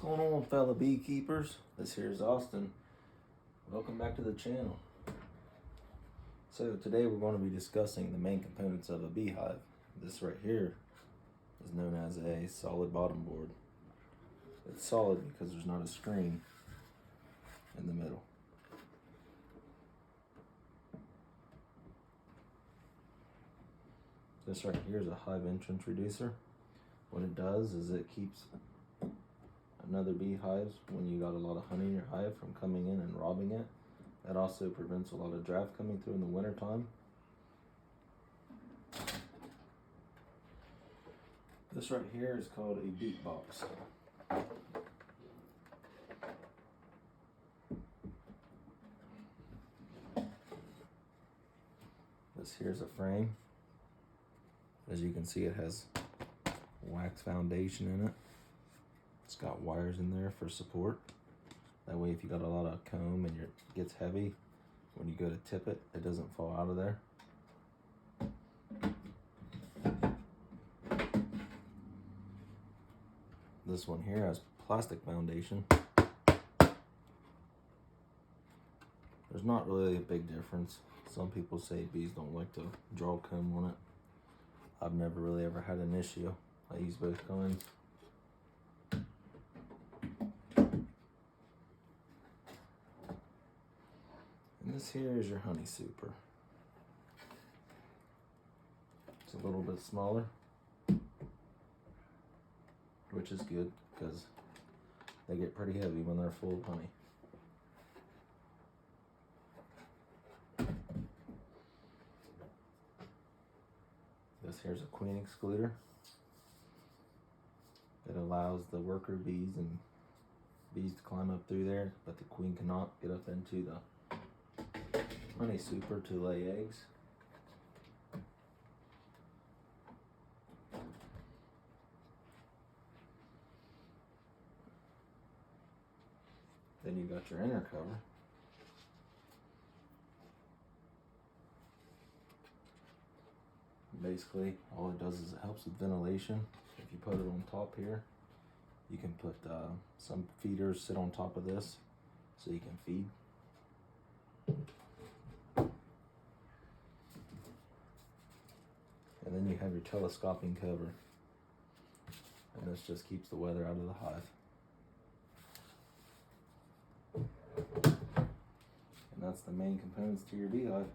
going on, fellow beekeepers? This here is Austin. Welcome back to the channel. So today we're going to be discussing the main components of a beehive. This right here is known as a solid bottom board. It's solid because there's not a screen in the middle. This right here is a hive entrance reducer. What it does is it keeps another beehives when you got a lot of honey in your hive from coming in and robbing it. That also prevents a lot of draft coming through in the winter time. This right here is called a beat box. This here's a frame. As you can see, it has wax foundation in it. It's got wires in there for support. That way if you got a lot of comb and it gets heavy, when you go to tip it, it doesn't fall out of there. This one here has plastic foundation. There's not really a big difference. Some people say bees don't like to draw comb on it. I've never really ever had an issue. I use both kinds. And this here is your honey super. It's a little bit smaller, which is good because they get pretty heavy when they're full of honey. This here's a queen excluder. It allows the worker bees and bees to climb up through there, but the queen cannot get up into the honey super to lay eggs. Then you got your inner cover. Basically, all it does is it helps with ventilation. If you put it on top here, you can put some feeders sit on top of this so you can feed. And then you have your telescoping cover. And this just keeps the weather out of the hive. And that's the main components to your beehive.